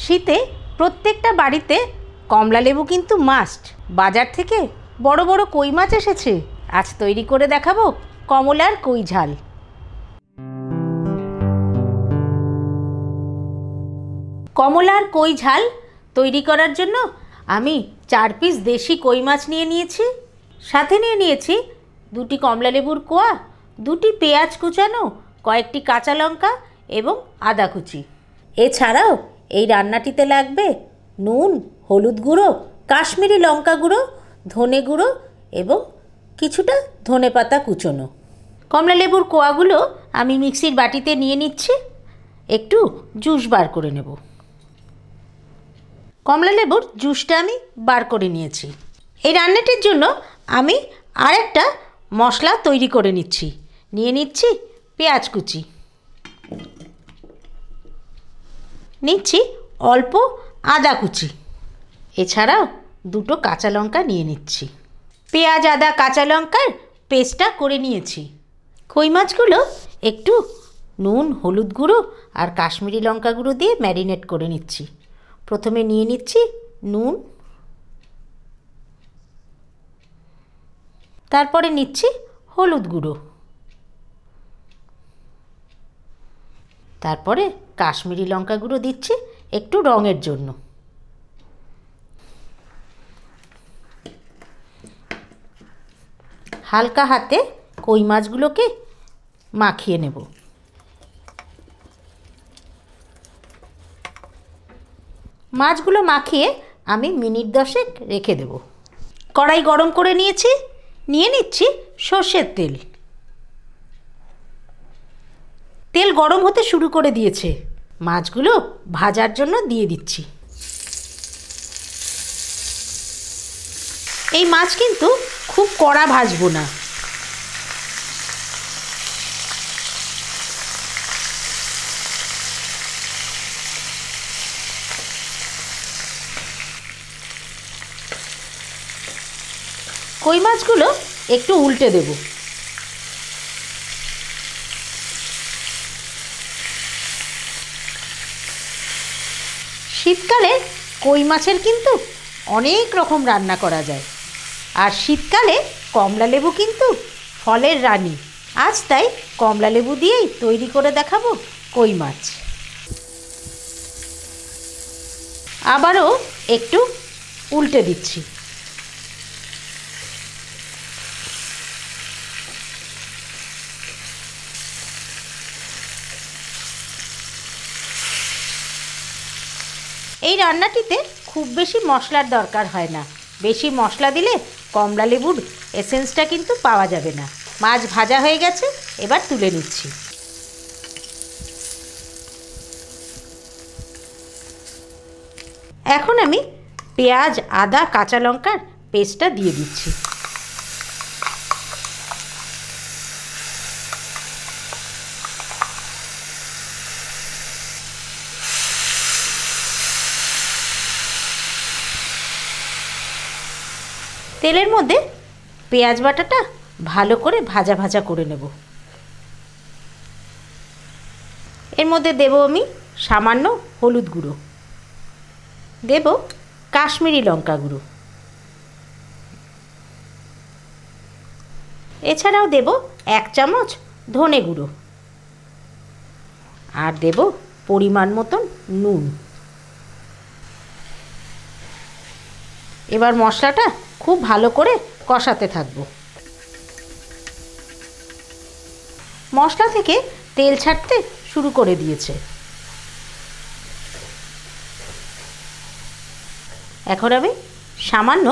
শীতে প্রত্যেকটা বাড়িতে কমলা লেবু কিন্তু মাস্ট। বাজার থেকে বড় বড় কই মাছ এসেছে। আজ তৈরি করে দেখাবো কমলার কই ঝাল। কমলার কই ঝাল তৈরি করার জন্য আমি 4 পিস দেশি কই মাছ নিয়ে নিয়েছি। সাথে নিয়ে নিয়েছি 2টি কমলা লেবুর কোয়া, 2টি পেঁয়াজ কুচানো, কয়েকটি কাঁচা লঙ্কা এবং আদা কুচি। এছাড়াও এই রান্নাটিতে লাগবে নুন, হলুদ গুঁড়ো, কাশ্মীরি লঙ্কা গুঁড়ো, ধনে গুঁড়ো এবং কিছুটা ধনেপাতা কুচোনো। কমলা লেবুর কোয়াগুলো আমি মিক্সির বাটিতে নিয়ে নিচ্ছি। একটু জুস বার করে নেব। কমলা লেবুর জুসটা আমি বার করে নিয়েছি। এই রান্নাটির জন্য আমি আরেকটা মশলা তৈরি করে নিচ্ছি। নিয়ে নিচ্ছি পেঁয়াজ কুচি, নিচ্ছি অল্প আদা কুচি, এছাড়াও 2টো কাঁচা লঙ্কা নিয়ে নিচ্ছি। পেঁয়াজ, আদা, কাঁচা লঙ্কার পেস্টটা করে নিয়েছি। কই মাছগুলো একটু নুন, হলুদ গুঁড়ো আর কাশ্মীরি লঙ্কা গুঁড়ো দিয়ে ম্যারিনেট করে নিচ্ছি। প্রথমে নিয়ে নিচ্ছি নুন, তারপরে নিচ্ছি হলুদ গুঁড়ো, তারপরে কাশ্মীরি লঙ্কা গুঁড়ো দিচ্ছি একটু রঙের জন্য। হালকা হাতে কই মাছগুলোকে মাখিয়ে নেব। মাছগুলো মাখিয়ে আমি মিনিট 10 রেখে দেব। কড়াই গরম করে নিয়েছি। নিয়ে নিচ্ছি সর্ষের তেল। তেল গরম হতে শুরু করে দিয়েছে। মাছগুলো ভাজার জন্য দিয়ে দিচ্ছি। এই মাছ কিন্তু খুব কড়া ভাজবো না। কই মাছগুলো একটু উল্টে দেব। শীতকালে কই মাছের কিন্তু অনেক রকম রান্না করা যায়। আর শীতকালে কমলা লেবু কিন্তু ফলের রানী। আজ তাই কমলা লেবু দিয়েই তৈরি করে দেখাবো কই মাছ। আবারও একটু উল্টে দিচ্ছি। এই রান্নাটিতে খুব বেশি মশলার দরকার হয় না। বেশি মশলা দিলে কমলা লেবুর এসেন্সটা কিন্তু পাওয়া যাবে না। মাছ ভাজা হয়ে গেছে, এবার তুলে নিচ্ছি। এখন আমি পেঁয়াজ, আদা, কাঁচা লঙ্কার পেস্টটা দিয়ে দিচ্ছি। তেলের মধ্যে পেঁয়াজ বাটাটা ভালো করে ভাজা ভাজা করে নেব। এর মধ্যে দেব আমি সামান্য হলুদ গুঁড়ো, দেব কাশ্মীরি লঙ্কা গুঁড়ো, এছাড়াও দেব 1 চামচ ধনে গুঁড়ো আর দেব পরিমাণ মতন নুন। এবার মশলাটা খুব ভালো করে কষাতে থাকবো। মশলা থেকে তেল ছাড়তে শুরু করে দিয়েছে। এখন আমি সামান্য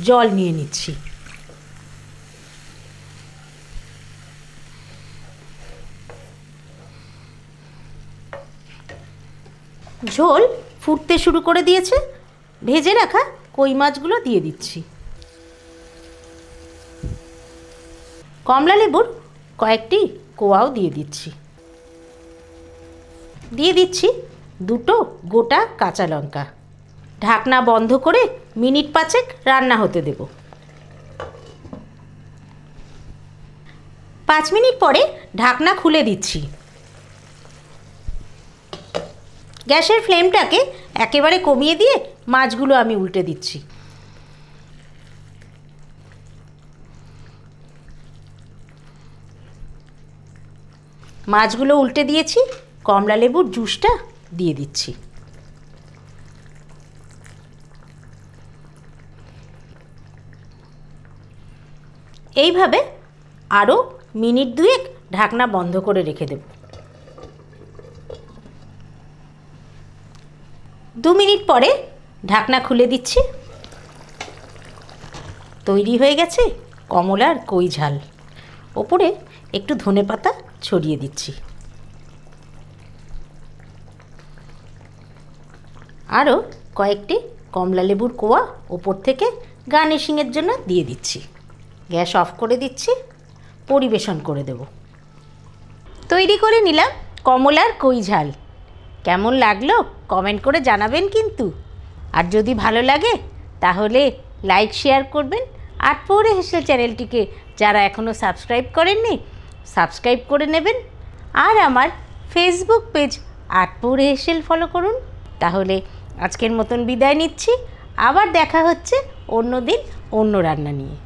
জল নিয়ে নিচ্ছি। ঝোল ফুটতে শুরু করে দিয়েছে। ভেজে রাখা কই মাছগুলো দিয়ে দিচ্ছি। কমলা লেবুর কয়েকটি কোয়াও দিয়ে দিচ্ছি। দিয়ে দিচ্ছি 2টো গোটা কাঁচা লঙ্কা। ঢাকনা বন্ধ করে মিনিট 5 রান্না হতে দেব। 5 মিনিট পরে ঢাকনা খুলে দিচ্ছি। গ্যাসের ফ্লেমটাকে একেবারে কমিয়ে দিয়ে মাছগুলো আমি উল্টে দিচ্ছি। মাছগুলো উল্টে দিয়েছি, কমলা লেবুর জুসটা দিয়ে দিচ্ছি। এইভাবে আরও মিনিট 2 ঢাকনা বন্ধ করে রেখে দেব। 2 মিনিট পরে ঢাকনা খুলে দিচ্ছি। তৈরি হয়ে গেছে কমলার কই ঝাল। ওপরে একটু ধনেপাতা ছড়িয়ে দিচ্ছি। আরও কয়েকটি কমলা লেবুর কোয়া ওপর থেকে গার্নিশিংয়ের জন্য দিয়ে দিচ্ছি। গ্যাস অফ করে দিচ্ছি, পরিবেশন করে দেব। তৈরি করে নিলাম কমলার কই ঝাল। কেমন লাগলো কমেন্ট করে জানাবেন কিন্তু। আর যদি ভালো লাগে তাহলে লাইক শেয়ার করবেন। আটপৌরে হেসেল চ্যানেলটিকে যারা এখনও সাবস্ক্রাইব করেননি সাবস্ক্রাইব করে নেবেন। আর আমার ফেসবুক পেজ আটপৌরে হেসেল ফলো করুন। তাহলে আজকের মতন বিদায় নিচ্ছি। আবার দেখা হচ্ছে অন্য দিন অন্য রান্না নিয়ে।